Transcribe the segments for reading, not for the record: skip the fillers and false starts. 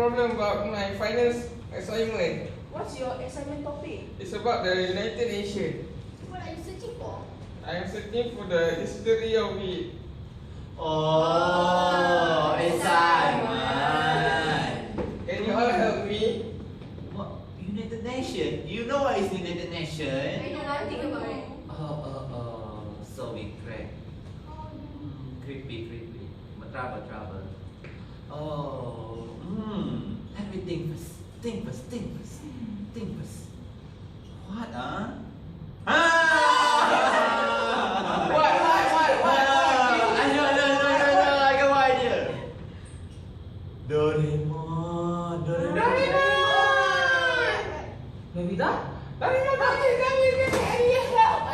problem about my finance assignment. What's your assignment topic? It's about the United Nations. What are you searching for? I am searching for the history of it. Oh, assignment. Can you all help me? What? United Nations? You know what is United Nations? I know nothing about it. So we crack. Creepy. Trouble. Let me think first. What, What? I know, I got one idea. Doraemon. Nobita? Doraemon, I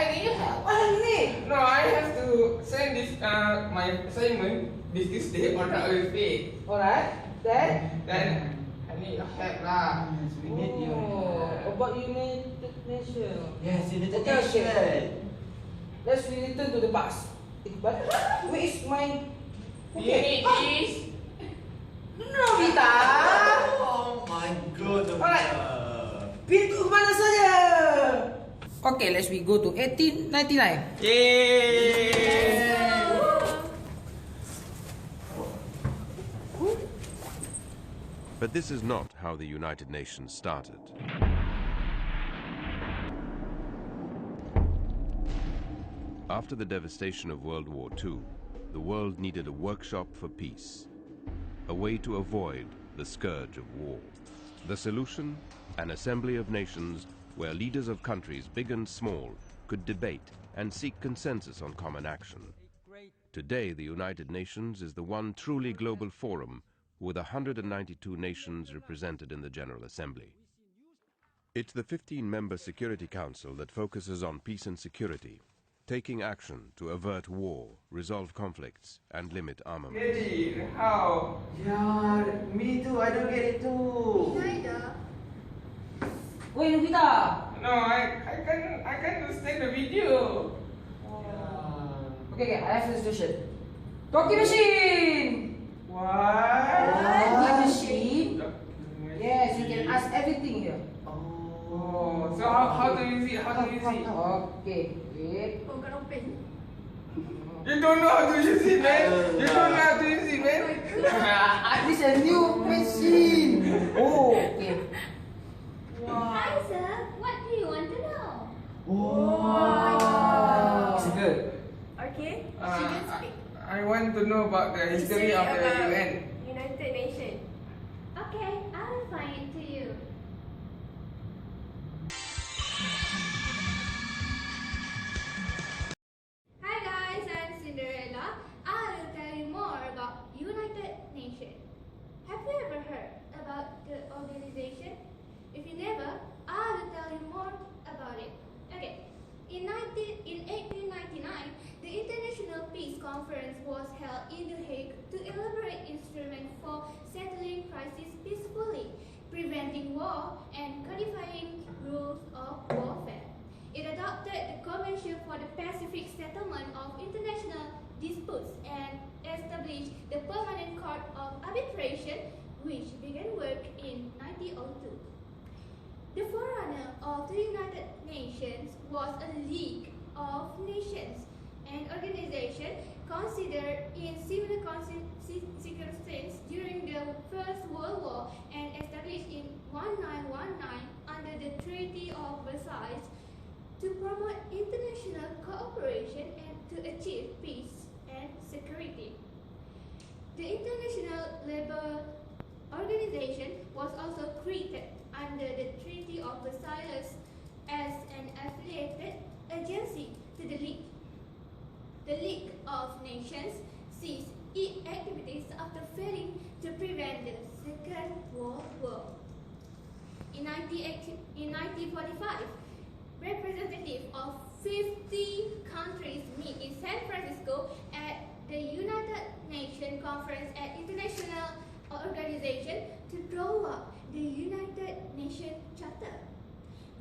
need your help. What do you need? No, I have to send this my assignment this day or not will pay. Alright, then? Then I need your help lah. Yes, we need your help. About United Nations. Yes, United Okay. Nations. Let's return to the past. But where is my... You need this. Nobita! Oh my god. Alright. Pintu kemana saja? Okay, let's we go to 1899. Yay! But this is not how the United Nations started. After the devastation of World War II, the world needed a workshop for peace, a way to avoid the scourge of war. The solution? An assembly of nations where leaders of countries big and small could debate and seek consensus on common action. Today, the United Nations is the one truly global forum with 192 nations represented in the General Assembly. It's the 15-member Security Council that focuses on peace and security, taking action to avert war, resolve conflicts, and limit armament. Ready? How? Yeah, me too. I don't get it too. Neither. Wait, Nobita! No, I can't understand the video. Okay, I have a solution. Talkie machine! What? Talkie machine? Yes, you can ask everything here. Oh, so how to use it? Okay, wait. You don't know how to use it, man. You don't know how to use it, man. This is a new machine. Oh, okay. Hi sir, what do you want to know? Wow. It's good. Okay, I want to know about the history of the UN. United Nations. Okay, I will find it to you. Hi guys, I'm Cinderella. I will tell you more about United Nations. Have you ever heard about the organization? If you never, I will tell you more about it. Okay, in 1899, the International Peace Conference was held in The Hague to elaborate instruments for settling crises peacefully, preventing war, and codifying rules of warfare. It adopted the Convention for the Pacific Settlement of International Disputes and established the Permanent Court of Arbitration, which began work in 1902. The forerunner of the United Nations was a League of Nations, an organization considered in similar circumstances during the First World War and established in 1919 under the Treaty of Versailles to promote international cooperation and to achieve peace and security. The International Labour Organization was also created under the Treaty of Versailles as an affiliated agency to the League. The League of Nations ceased its activities after failing to prevent the Second World War. In 1945, representatives of 50 countries meet in San Francisco at the United Nations Conference at International Organization to draw up the United Nations Charter.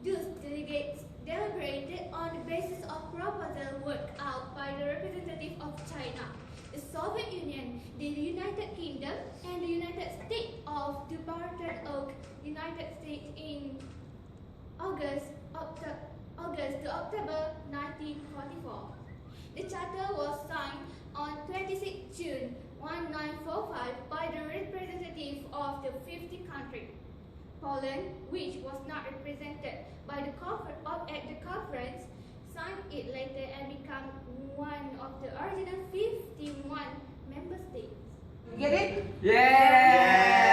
Those delegates deliberated on the basis of proposals worked out by the representative of China, the the Soviet Union, the United Kingdom, and the United States of the Barton Oak, United States in August to October 1944. The charter was signed on 26 June 1945 by the representative of the 50 countries. Poland, which was not represented by the at the conference, signed it later and became one of the original 51 member states. Get it? Yeah.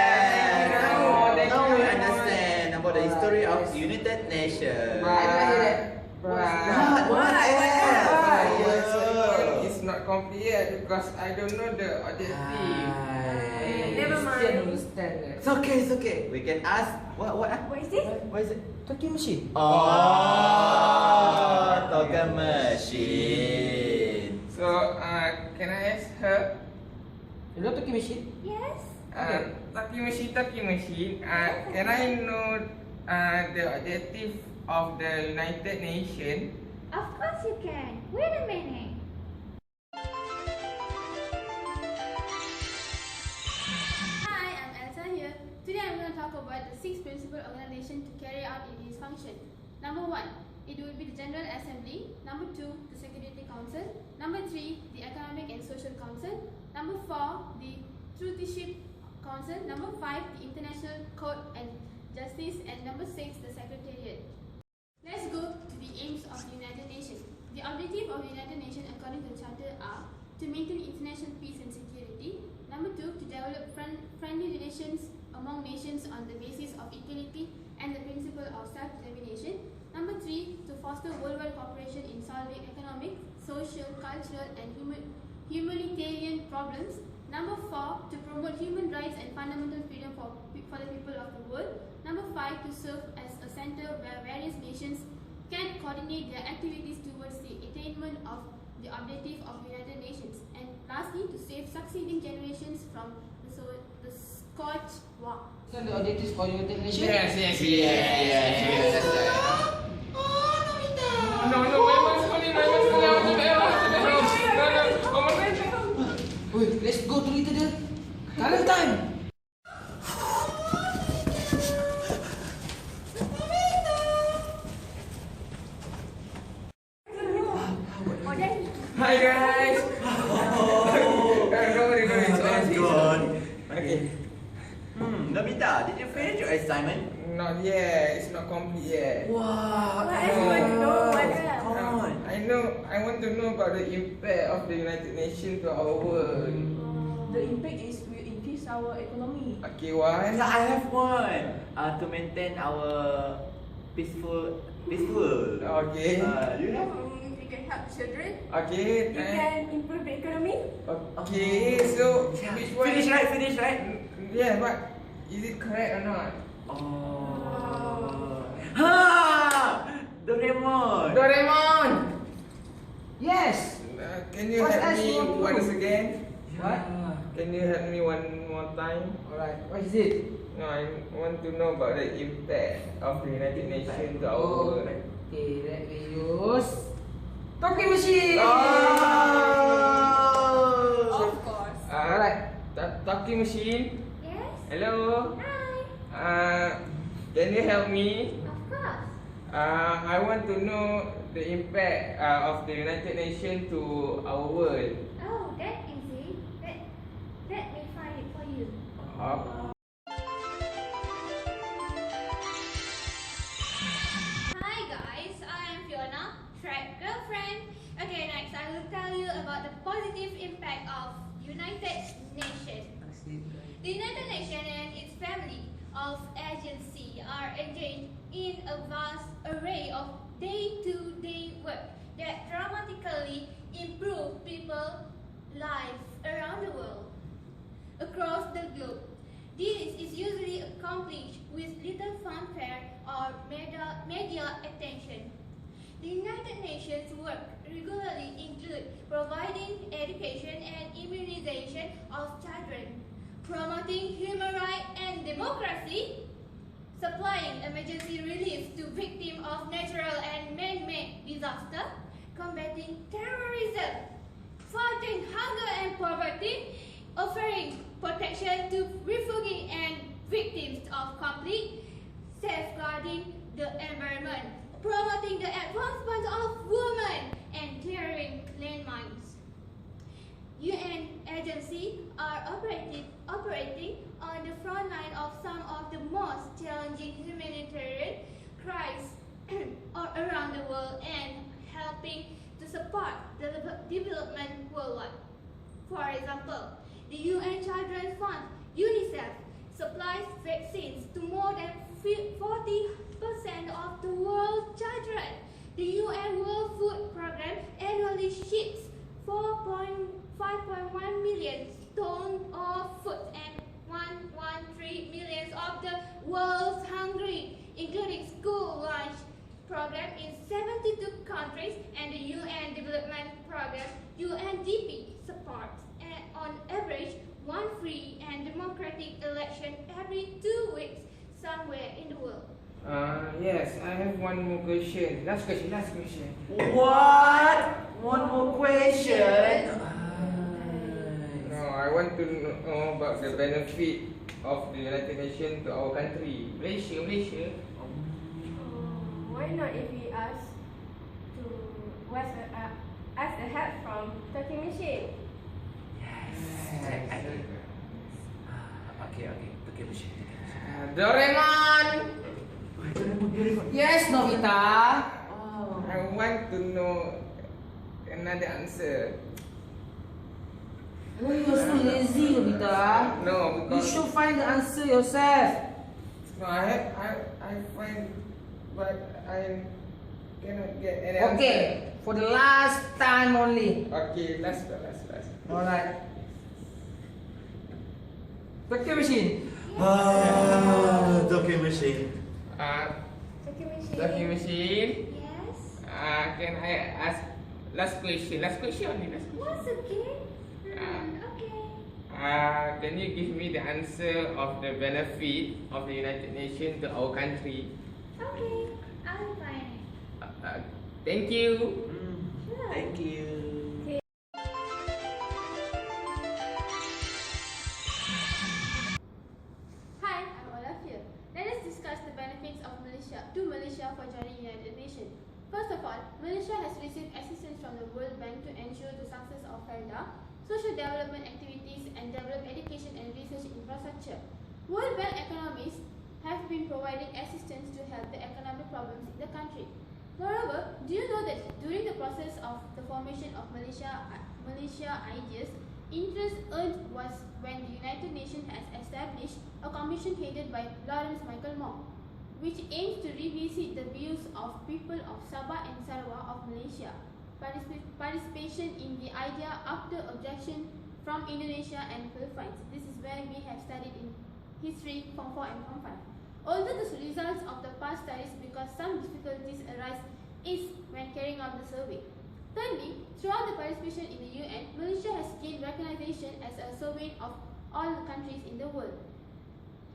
Now we understand about the history of United Nations. It's not complete yet because I don't know the objective. Never mind. Understand that. It's okay, it's okay. We can ask what is this? What is it? Talking machine. Oh, token machine. So, can I ask her? You know talking machine? Yes. Talking machine. Can I know the objective of the United Nations? Of course you can. Wait a minute. Hi, I'm Elsa here. Today I'm going to talk about the 6 principal organization to carry out its function. Number 1, it will be the General Assembly. Number 2, the Security Council. Number 3, the Economic and Social Council. Number 4, the Trusteeship Council. Number 5, the International Court and Justice. And number 6, the Secretariat. Let's go to the aims of the United Nations. The objective of the United Nations according to the Charter are to maintain international peace and security. Number 2, to develop friendly relations among nations on the basis of equality and the principle of self-determination. Number 3, to foster worldwide cooperation in solving economic, social, cultural and humanitarian problems. Number 4, to promote human rights and fundamental freedom for the people of the world. Number 5, to serve as a center where various nations can coordinate their activities towards the attainment of the objective of United Nations. And lastly, to save succeeding generations from the Scotch War. So the objectives for United Nations? Yes. No, my mom's calling. Wait, let's go to it there. Current time. Hi guys. Don't worry. That's good. Okay. Nobita, did you finish your assignment? Not yet. It's not complete yet. Wow. What else you want to know? What else? Come on. I want to know about the impact of the United Nations to our world. The impact is will increase our economy. Okay, why? Yeah, I have one. To maintain our peaceful. Okay. You have? You can help children. Okay. You can improve the economy. Okay. So which one? Finish right? Yeah, but is it correct or not? Oh. Ha! Doraemon. Yes. Can you What help else me you want to once do? again? What? Can you help me one more time? Alright. What is it? No, I want to know about the impact of the United Nations to our Oh, world. okay. Let me use talking machine. Of course. Alright. Talking machine. Yes. Hello. Hi. Can you help me? Of course. I want to know the impact of the United Nations to our world. Oh, that easy. Let me find it for you. Hi guys, I am Fiona, Shrek girlfriend. Okay, next I will tell you about the positive impact of United Nations. The United Nations and its family of agencies are engaged in a vast array of day-to-day work that dramatically improve people's lives around the world, across the globe. This is usually accomplished with little fanfare or media attention. The United Nations work regularly include providing education and immunization of children, promoting human rights and democracy, supplying emergency relief to victims of natural and man-made disaster, combating terrorism, combating hunger and poverty, offering protection to refugees and victims of conflict, safeguarding the environment, promoting the advancement of women, and clearing landmines. UN agencies are operating on the front line of some of the most challenging humanitarian crises around the world and helping to support the development worldwide. For example, the UN Children's Fund, UNICEF, supplies vaccines to more than 40% of the world's children. The UN World Food Programme annually ships 5.1 million tons of food and 113 million of the world's hungry, including school lunch program in 72 countries, and the UN Development Program UNDP supports on average one free and democratic election every 2 weeks somewhere in the world. Yes, I have one more question. Last question. What? One more question? No, I want to know about the benefit of the United Nations to our country, Malaysia. Why not if we ask the help from talking machine? Okay, okay machine. Doraemon! Yes, Novita. I want to know another answer. Oh, you're so lazy, Novita. No, You because should find the answer yourself. no, I find, but I cannot get any answer. Okay, for the last time only. Okay, last. Alright. Vacuum machine. Talking machine. Talking machine. Talking machine. Yes? Can I ask last question? Last question only. Once again? Okay. Can you give me the answer of the benefit of the United Nations to our country? Okay, I'll find it. Thank you. Sure. Thank you. Hi, I'm Olaf here. Let us discuss the benefits of Malaysia for joining United Nations. First of all, Malaysia has received assistance from the World Bank to ensure the success of FELDA, social development activities, and develop education and research infrastructure. World Bank economists have been providing assistance to help the economic problems in the country. Moreover, do you know that during the process of the formation of Malaysia ideas, interest earned was when the United Nations has established a commission headed by Lawrence Michael Moore, which aims to revisit the views of people of Sabah and Sarawak of Malaysia. Participation in the idea after objection from Indonesia and Philippines. This is where we have studied in history Form 4 and Form 5. Although the results of the past studies because some difficulties arise is when carrying out the survey. Thirdly, throughout the participation in the UN, Malaysia has gained recognition as a sovereign of all the countries in the world.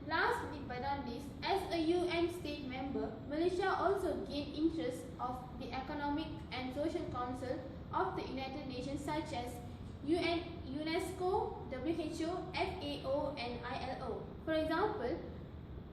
Lastly but not least, as a UN state member, Malaysia also gained interest of the Economic and Social Council of the United Nations such as UN, UNESCO, WHO, FAO and ILO. For example,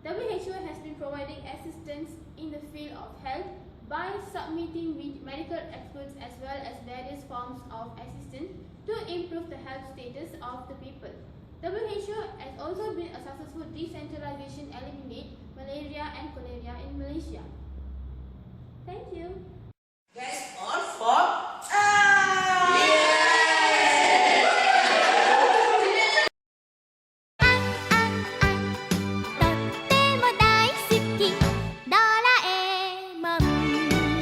WHO has been providing assistance in the field of health by submitting medical experts as well as various forms of assistance to improve the health status of the people. WHO has also been a successful decentralization eliminate malaria and cholera in Malaysia. Thank you. Guys,